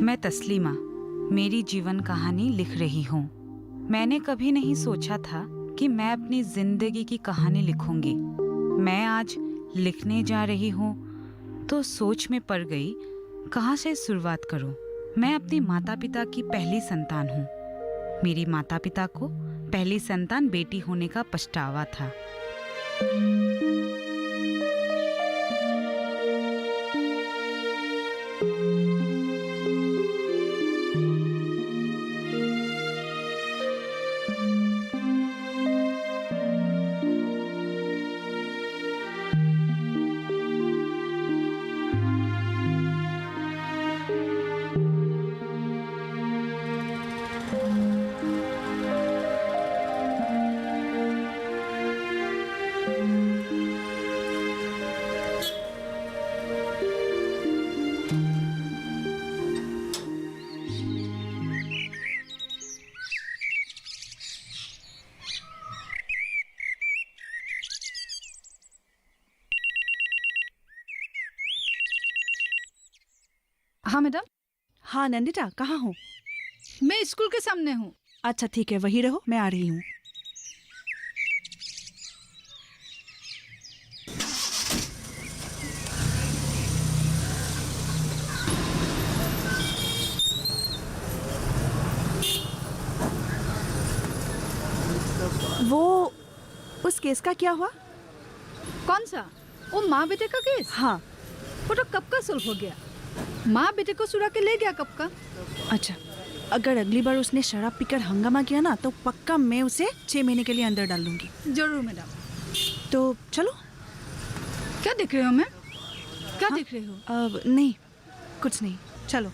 मैं तस्लीमा मेरी जीवन कहानी लिख रही हूँ। मैंने कभी नहीं सोचा था कि मैं अपनी जिंदगी की कहानी लिखूंगी। मैं आज लिखने जा रही हूँ तो सोच में पड़ गई कहाँ से शुरुआत करूँ। मैं अपने माता पिता की पहली संतान हूँ। मेरी माता पिता को पहली संतान बेटी होने का पछतावा था। हाँ मैडम। हाँ नंदिता, कहाँ हो? मैं स्कूल के सामने हूँ। अच्छा ठीक है, वहीं रहो, मैं आ रही हूँ। वो उस केस का क्या हुआ? कौन सा? वो माँ बेटे का केस? हाँ। वो तो कब का सॉल्व हो गया। माँ बेटे को चुरा के ले गया कब का। अच्छा, अगर अगली बार उसने शराब पीकर हंगामा किया ना तो पक्का मैं उसे 6 महीने के लिए अंदर डाल दूंगी। जरूर मैडम। तो चलो। क्या देख रहे हो मैम? क्या हाँ? देख रहे हो? नहीं, कुछ नहीं, चलो।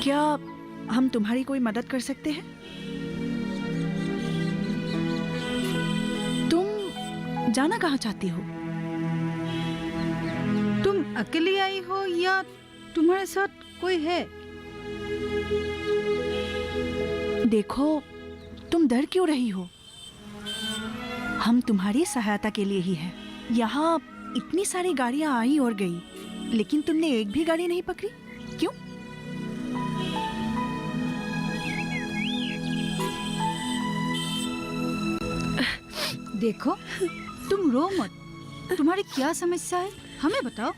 क्या हम तुम्हारी कोई मदद कर सकते हैं? तुम जाना कहाँ चाहती हो? तुम अकेली आई हो या तुम्हारे साथ कोई है? देखो, तुम डर क्यों रही हो? हम तुम्हारी सहायता के लिए ही हैं। यहाँ इतनी सारी गाड़ियाँ आई और गई, लेकिन तुमने एक भी गाड़ी नहीं पकड़ी, क्यों? देखो, तुम रो मत। तुम्हारी क्या समस्या है हमें बताओ।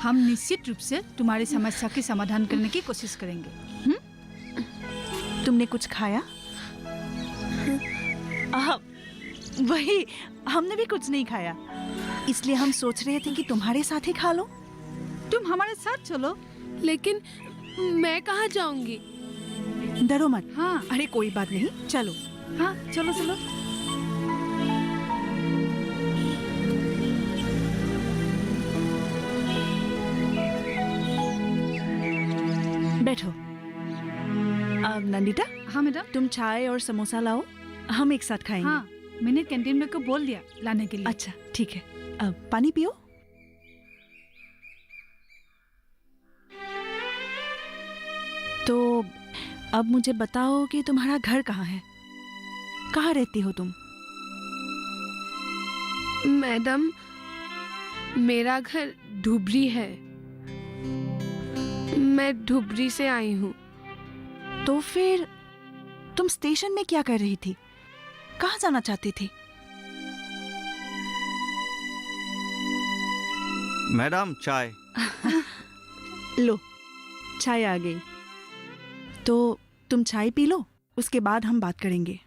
हम निश्चित रूप से तुम्हारी समस्या की समाधान करने की कोशिश करेंगे। तुमने कुछ खाया? वही, हमने भी कुछ नहीं खाया, इसलिए हम सोच रहे थे कि तुम्हारे साथ ही खा लो। तुम हमारे साथ चलो। लेकिन मैं कहाँ जाऊंगी? डरो मत। हाँ। अरे कोई बात नहीं, चलो। हाँ चलो चलो। बैठो। अब नंदिता, हाँ मैडम। तुम चाय और समोसा लाओ, हम एक साथ खाएंगे। हाँ, मैंने कैंटीन में को बोल दिया लाने के लिए। अच्छा ठीक है। अब पानी पियो। तो अब मुझे बताओ कि तुम्हारा घर कहाँ है? कहाँ रहती हो तुम? मैडम, मेरा घर धुबरी है। मैं धुबरी से आई हूँ। तो फिर तुम स्टेशन में क्या कर रही थी? कहाँ जाना चाहती थी? मैडम चाय। लो, चाय आ गई। तो तुम चाय पी लो उसके बाद हम बात करेंगे,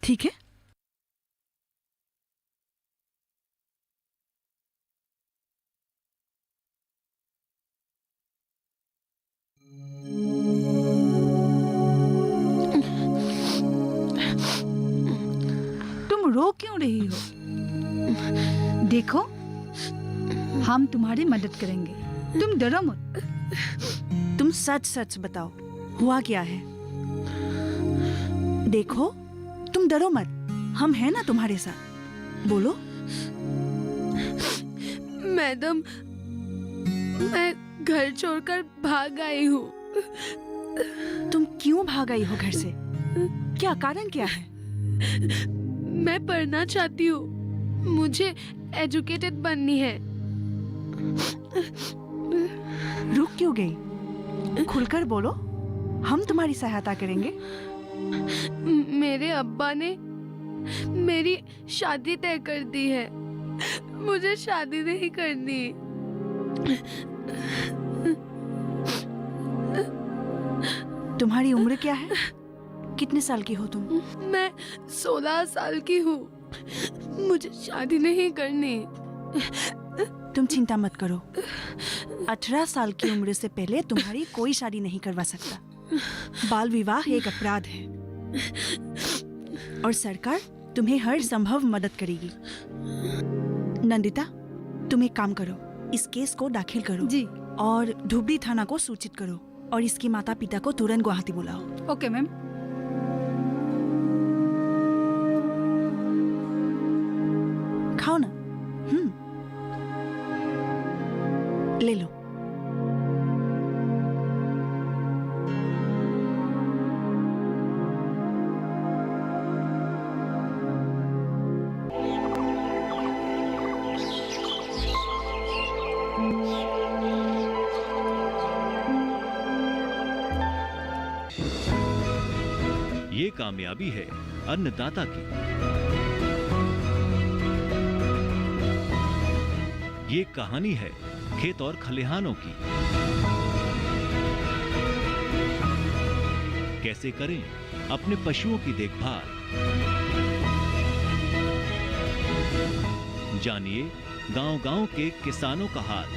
ठीक है? तुम रो क्यों रही हो? देखो, हम तुम्हारी मदद करेंगे, तुम डरो मत। तुम सच सच बताओ, हुआ क्या है? देखो, तुम डरो मत, हम हैं ना तुम्हारे साथ। बोलो। मैडम, मैं घर छोड़कर भाग आई हूँ। तुम क्यों भाग आई हो घर से? क्या कारण क्या है? मैं पढ़ना चाहती हूँ, मुझे एजुकेटेड बननी है। रुक क्यों गई? खुलकर बोलो, हम तुम्हारी सहायता करेंगे। मेरे अब्बा ने मेरी शादी तय कर दी है, मुझे शादी नहीं करनी। तुम्हारी उम्र क्या है? कितने साल की हो तुम? मैं 16 साल की हूँ, मुझे शादी नहीं करनी। तुम चिंता मत करो, 18 साल की उम्र से पहले तुम्हारी कोई शादी नहीं करवा सकता। बाल विवाह एक अपराध है और सरकार तुम्हें हर संभव मदद करेगी। नंदिता, तुम एक काम करो, इस केस को दाखिल करो जी। और धुबरी थाना को सूचित करो और इसके माता पिता को तुरंत गुवाहाटी बुलाओ। Okay ma'am. खाओ ना। ले लो। ये कामयाबी है अन्नदाता की। ये कहानी है खेत और खलिहानों की। कैसे करें अपने पशुओं की देखभाल, जानिए गांव-गांव के किसानों का हाल।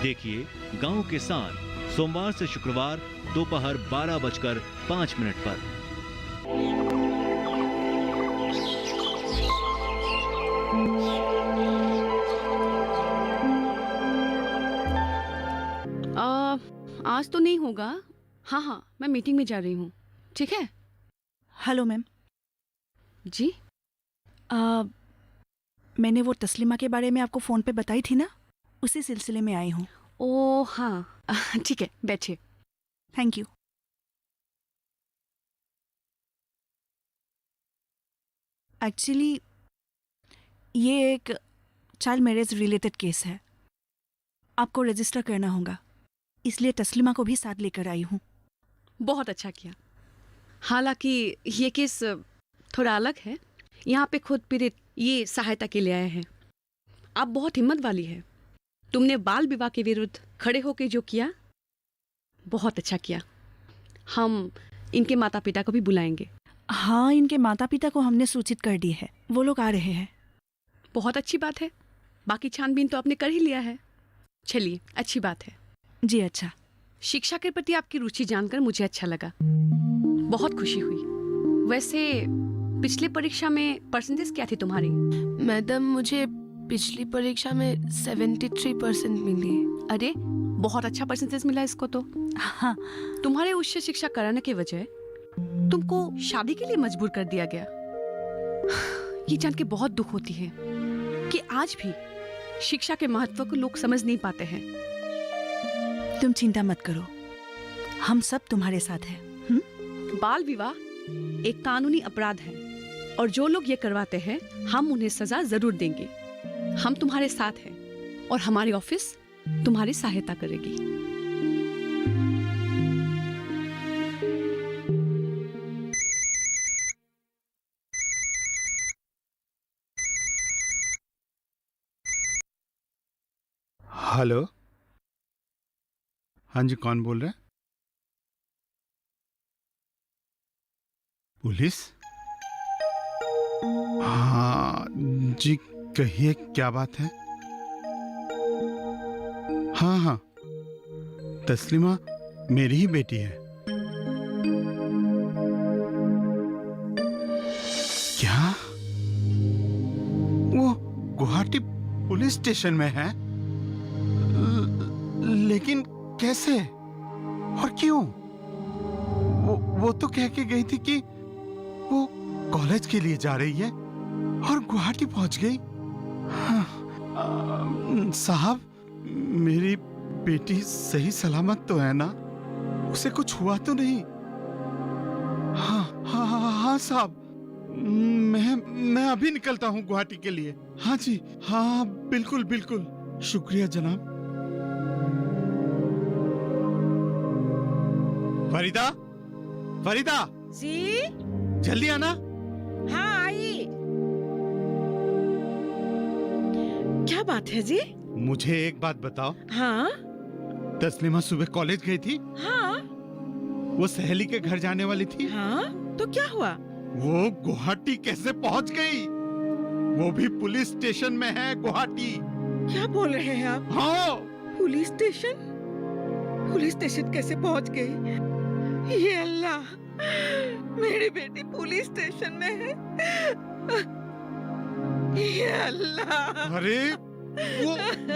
देखिए गांव किसान सोमवार से शुक्रवार दोपहर 12:05 पर। आज तो नहीं होगा। हाँ, मैं मीटिंग में जा रही हूँ। ठीक है। Hello ma'am. जी। मैंने वो तस्लीमा के बारे में आपको फोन पे बताई थी ना, उसी सिलसिले में आई हूँ। ओ हाँ, ठीक है, बैठिए। Thank you. एक्चुअली ये एक चाइल्ड मैरिज रिलेटेड केस है, आपको रजिस्टर करना होगा, इसलिए तस्लीमा को भी साथ लेकर आई हूँ। बहुत अच्छा किया। हालांकि ये केस थोड़ा अलग है। यहाँ पे खुद पीड़ित ये सहायता के लिए आए हैं। आप बहुत हिम्मत वाली है। तुमने बाल विवाह के विरुद्ध खड़े होकर जो किया, बहुत अच्छा किया। हम इनके माता पिता को भी बुलाएंगे। हाँ, इनके माता पिता को हमने सूचित कर दी है, वो लोग आ रहे हैं। बहुत अच्छी बात है। बाकी छानबीन तो आपने कर ही लिया है। चलिए, अच्छी बात है। जी अच्छा। शिक्षा के प्रति आपकी रुचि जानकर मुझे अच्छा लगा, बहुत खुशी हुई। वैसे पिछली परीक्षा में परसेंटेज क्या थी तुम्हारी? मैडम, मुझे पिछली परीक्षा में 73% मिली। अरे बहुत अच्छा परसेंटेज मिला इसको तो। हाँ, तुम्हारे उच्च शिक्षा कराने के वजह तुमको शादी के लिए मजबूर कर दिया गया। ये जान के बहुत दुख होती है कि आज भी शिक्षा के महत्व को लोग समझ नहीं पाते हैं। तुम चिंता मत करो, हम सब तुम्हारे साथ हैं। बाल विवाह एक कानूनी अपराध है और जो लोग ये करवाते हैं हम उन्हें सजा जरूर देंगे। हम तुम्हारे साथ हैं और हमारी ऑफिस तुम्हारी सहायता करेगी। हेलो। हाँ जी, कौन बोल रहे हैं? पुलिस? हाँ जी, कहिए क्या बात है? हाँ हाँ, तस्लीमा मेरी ही बेटी है। क्या वो गुवाहाटी पुलिस स्टेशन में है? लेकिन कैसे और क्यों? वो तो कह के गई थी कि वो कॉलेज के लिए जा रही है और गुवाहाटी पहुंच गई। हाँ, साहब, मेरी बेटी सही सलामत तो है ना? उसे कुछ हुआ तो नहीं? हाँ हाँ हाँ हाँ साहब, मैं अभी निकलता हूँ गुवाहाटी के लिए। हाँ जी, हाँ बिल्कुल बिल्कुल, शुक्रिया जनाब। फरीदा, फरीदा जी जल्दी आना। हाँ आई। क्या बात है जी? मुझे एक बात बताओ, हाँ तस्लीमा सुबह कॉलेज गई थी? हाँ वो सहेली के घर जाने वाली थी? हाँ, तो क्या हुआ? वो गुवाहाटी कैसे पहुंच गई? वो भी पुलिस स्टेशन में है गुवाहाटी। क्या बोल रहे हैं आप? हाँ, पुलिस स्टेशन? पुलिस स्टेशन कैसे पहुंच गई? ये अल्लाह, मेरी बेटी पुलिस स्टेशन में है। ये अल्लाह। अरे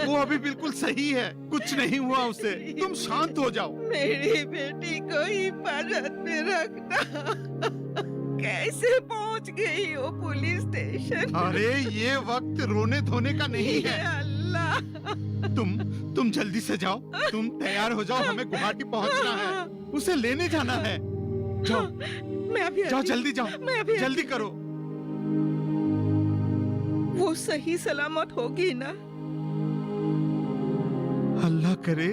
वो अभी बिल्कुल सही है, कुछ नहीं हुआ उसे, तुम शांत हो जाओ। मेरी बेटी को हिफाजत में रखना। कैसे पहुंच गई वो पुलिस स्टेशन? अरे ये वक्त रोने धोने का नहीं ये है। अल्लाह। तुम जल्दी से जाओ, तुम तैयार हो जाओ, हमें गुवाहाटी पहुंचना है, उसे लेने जाना है। जाओ मैं अभी जाओ, जल्दी जाओ, मैं अभी जल्दी करो। वो सही सलामत होगी ना? अल्लाह करे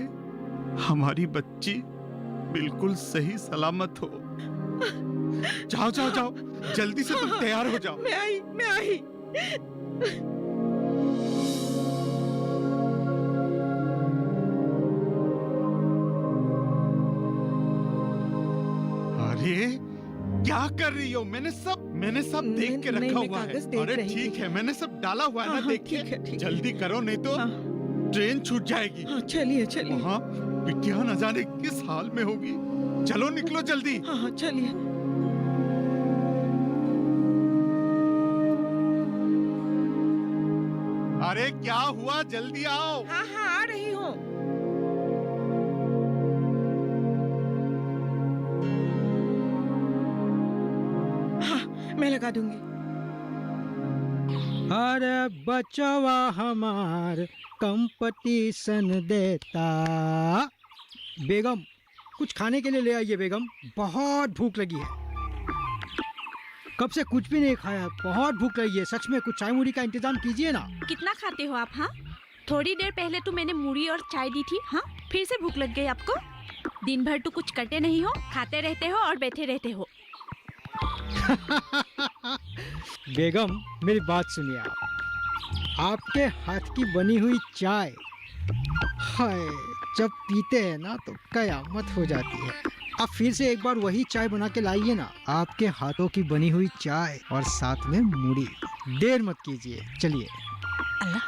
हमारी बच्ची बिल्कुल सही सलामत हो। जाओ जाओ जाओ, जल्दी से तुम तैयार हो जाओ। मैं आई। अरे क्या कर रही हो? मैंने सब देख के नहीं, रखा मैं हुआ कागज है। देख अरे रही ठीक थी। है, मैंने सब डाला हुआ है ना, हाँ, देखिए। ठीक है। जल्दी करो नहीं तो हाँ। ट्रेन छूट जाएगी। हाँ, चलिए। वहाँ बिटिया न जाने किस हाल में होगी। चलो निकलो जल्दी। हाँ, चलिए। अरे क्या हुआ, जल्दी आओ। हाँ, आ रही हूँ। हाँ, मैं लगा दूंगी। अरे बचवा हमार कंपटीशन देता। बेगम, कुछ खाने के लिए ले आइए बेगम, बहुत भूख लगी है। कब से कुछ भी नहीं खाया, बहुत भूख लगी है सच में। कुछ चाय मुड़ी का इंतजाम कीजिए ना। कितना खाते हो आप? हाँ, थोड़ी देर पहले तो मैंने मुड़ी और चाय दी थी। हाँ, फिर से भूख लग गई आपको? दिन भर तो कुछ करते नहीं हो, खाते रहते हो और बैठे रहते हो। बेगम मेरी बात सुनिए, आपके हाथ की बनी हुई चाय, हाय जब पीते हैं ना तो कयामत हो जाती है। आप फिर से एक बार वही चाय बना के लाइए ना, आपके हाथों की बनी हुई चाय और साथ में मुड़ी। देर मत कीजिए, चलिए। अल्लाह,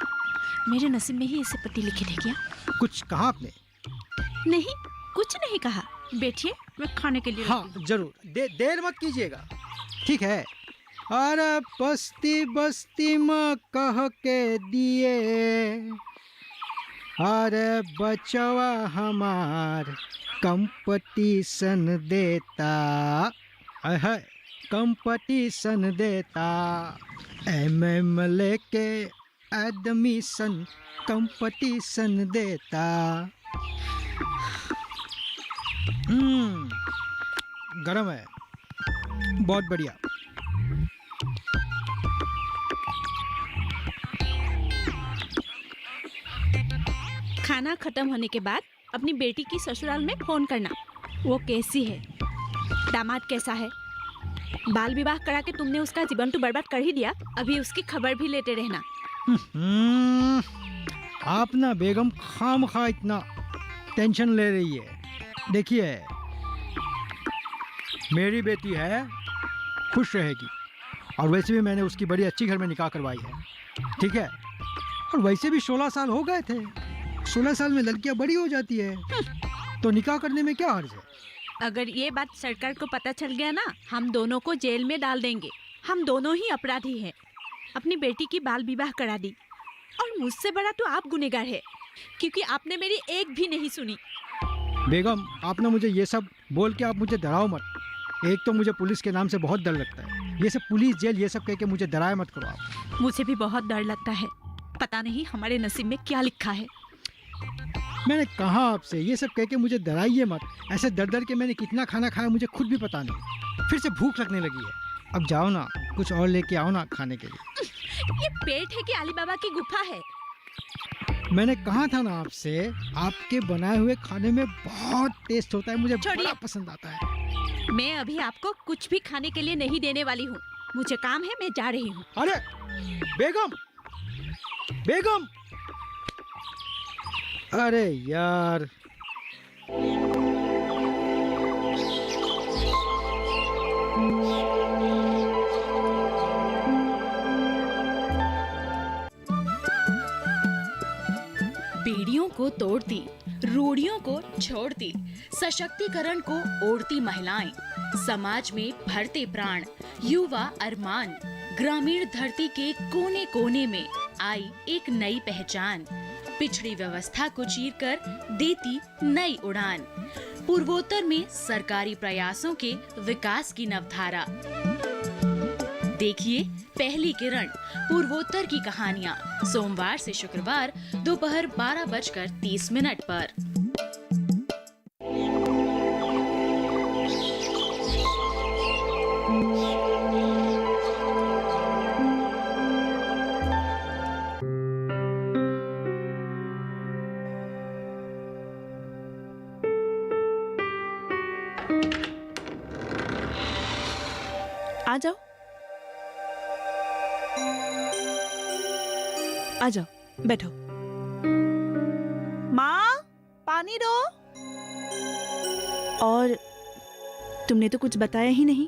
मेरे नसीब में ही इसे पति लिखे थे क्या? कुछ कहा आपने? नहीं, कुछ नहीं कहा। बैठिए, मैं खाने के लिए हाँ जरूर, देर मत कीजिएगा, ठीक है। अरे बस्ती बस्ती में कह के दिए, अरे बचवा हमार कंपटीशन देता है, कंपटीशन देता। एमएम लेके एडमिशन कंपटीशन देता। गरम है, बहुत बढ़िया। खाना खत्म होने के बाद अपनी बेटी की ससुराल में फोन करना, वो कैसी है, दामाद कैसा है। बाल विवाह करा के तुमने उसका जीवन तो बर्बाद कर ही दिया, अभी उसकी खबर भी लेते रहना। आप ना बेगम खामखा इतना टेंशन ले रही है। देखिए मेरी बेटी है, खुश रहेगी। और वैसे भी मैंने उसकी बड़ी अच्छी घर में निकाह करवाई है, ठीक है। और वैसे भी 16 साल हो गए थे, 16 साल में लड़कियां बड़ी हो जाती है, तो निकाह करने में क्या हर्ज है। अगर ये बात सरकार को पता चल गया ना, हम दोनों को जेल में डाल देंगे। हम दोनों ही अपराधी हैं। अपनी बेटी की बाल विवाह करा दी, और मुझसे बड़ा तो आप गुनहगार है, क्योंकि आपने मेरी एक भी नहीं सुनी। बेगम, आप ना मुझे ये सब बोल के आप मुझे डराओ मत। एक तो मुझे पुलिस के नाम से बहुत डर लगता है, ये सब पुलिस जेल ये सब कह के मुझे डराए मत करो आप। मुझे भी बहुत डर लगता है। पता नहीं हमारे नसीब में क्या लिखा है। मैंने कहा आपसे ये सब कह के मुझे डराइए मत। ऐसे डर डर के मैंने कितना खाना खाया मुझे खुद भी पता नहीं। फिर से भूख लगने लगी है। अब जाओ ना, कुछ और लेके आओ ना खाने के लिए। ये पेट है कि अली बाबा की गुफा है? मैंने कहा था ना आपसे, आपके बनाए हुए खाने में बहुत टेस्ट होता है, मुझे बड़ा पसंद आता है। मैं अभी आपको कुछ भी खाने के लिए नहीं देने वाली हूँ। मुझे काम है, मैं जा रही हूँ। अरे बेगम, बेगम, अरे यार। बेड़ियों को तोड़ती, रूढ़ियों को छोड़ती, सशक्तिकरण को ओढ़ती महिलाएं, समाज में भरते प्राण, युवा अरमान, ग्रामीण धरती के कोने कोने में आई एक नई पहचान, पिछड़ी व्यवस्था को चीरकर देती नई उड़ान, पूर्वोत्तर में सरकारी प्रयासों के विकास की नवधारा। देखिए पहली किरण, पूर्वोत्तर की कहानियाँ, सोमवार से शुक्रवार दोपहर 12:30 पर। आ जाओ, आ जाओ, बैठो। माँ, पानी दो। और तुमने तो कुछ बताया ही नहीं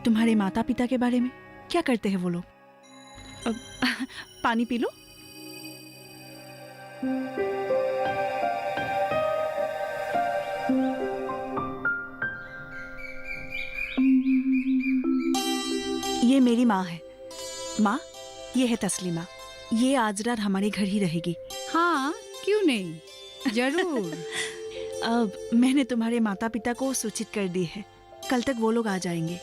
तुम्हारे माता पिता के बारे में। क्या करते हैं वो लोग? पानी पी लो। ये मेरी माँ है। माँ, ये है तस्लीमा। ये आज रात हमारे घर ही रहेगी। हाँ, क्यों नहीं, जरूर। अब मैंने तुम्हारे माता पिता को सूचित कर दी है। कल तक वो लोग आ जाएंगे।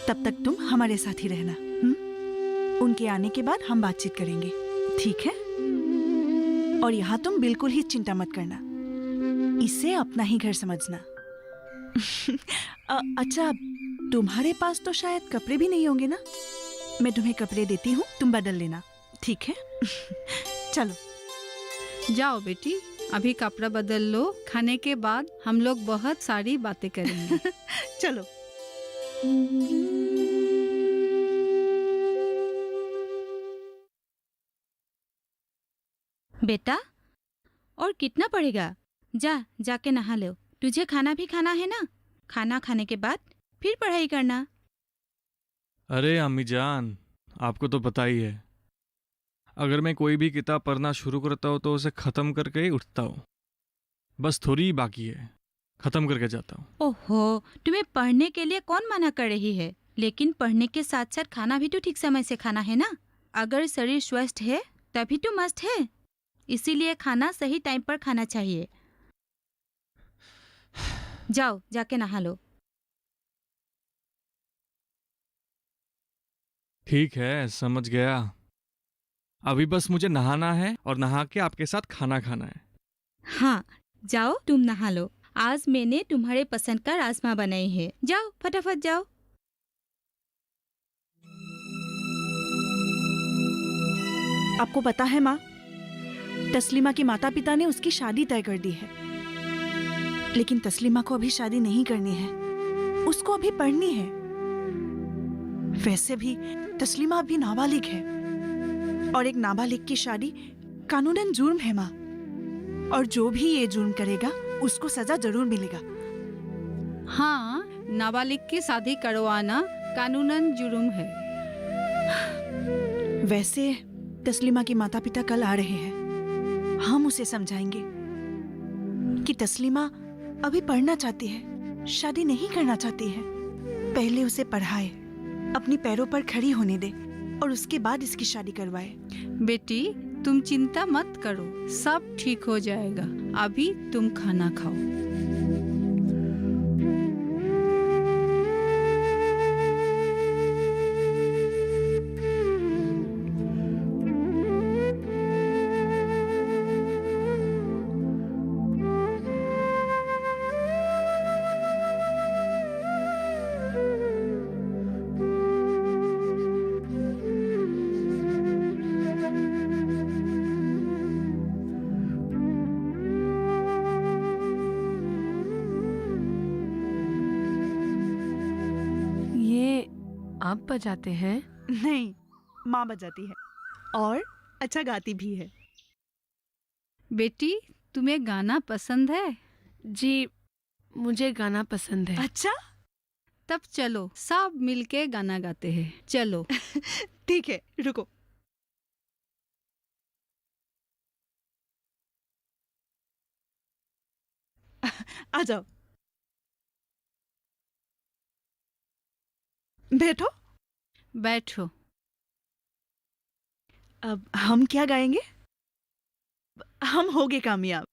तब तक तुम हमारे साथ ही रहना। उनके आने के बाद हम बातचीत करेंगे, ठीक है? और यहाँ तुम बिल्कुल ही चिंता मत करना, इसे अपना ही घर समझना। अच्छा, तुम्हारे पास तो शायद कपड़े भी नहीं होंगे ना? मैं तुम्हें कपड़े देती हूँ, तुम बदल लेना, ठीक है? चलो जाओ बेटी, अभी कपड़ा बदल लो। खाने के बाद हम लोग बहुत सारी बातें करेंगे। चलो। बेटा, और कितना पड़ेगा? जाके नहा लो। तुझे खाना भी खाना है ना? खाना खाने के बाद फिर पढ़ाई करना। अरे अम्मी जान, आपको तो पता ही है, अगर मैं कोई भी किताब पढ़ना शुरू करता हूँ तो उसे खत्म करके ही उठता हूँ। बस थोड़ी ही बाकी है, खत्म करके जाता हूँ। ओहो, तुम्हें पढ़ने के लिए कौन मना कर रही है? लेकिन पढ़ने के साथ साथ खाना भी तो ठीक समय से खाना है ना। अगर शरीर स्वस्थ है तभी तो मस्त है, इसीलिए खाना सही टाइम पर खाना चाहिए। जाओ, जाके नहा लो। ठीक है, समझ गया। अभी बस मुझे नहाना है और नहा के आपके साथ खाना खाना है। हाँ, जाओ तुम नहा लो। आज मैंने तुम्हारे पसंद का राजमा बनाई है। जाओ, फटाफट जाओ। आपको पता है माँ, तस्लीमा के माता पिता ने उसकी शादी तय कर दी है। लेकिन तस्लीमा को अभी शादी नहीं करनी है, उसको अभी पढ़नी है। वैसे भी तस्लीमा अभी नाबालिग है, और एक नाबालिग की शादी कानूनन जुर्म है माँ। और जो भी ये जुर्म करेगा उसको सजा जरूर मिलेगा। हाँ, नाबालिग की शादी करवाना कानूनन जुर्म है। वैसे तस्लीमा के माता पिता कल आ रहे हैं, हम उसे समझाएंगे कि तस्लीमा अभी पढ़ना चाहती है, शादी नहीं करना चाहती है। पहले उसे पढ़ाए, अपनी पैरों पर खड़ी होने दे और उसके बाद इसकी शादी करवाए। बेटी तुम चिंता मत करो, सब ठीक हो जाएगा। अभी तुम खाना खाओ। आप बजाते हैं? नहीं, माँ बजाती है और अच्छा गाती भी है। बेटी तुम्हें गाना पसंद है? जी, मुझे गाना पसंद है। अच्छा, तब चलो सब मिलके गाना गाते हैं। चलो। ठीक है, रुको। आ जाओ, बैठो। बैठो। अब हम क्या गाएंगे? हम होंगे कामयाब।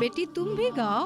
बेटी तुम भी गाओ।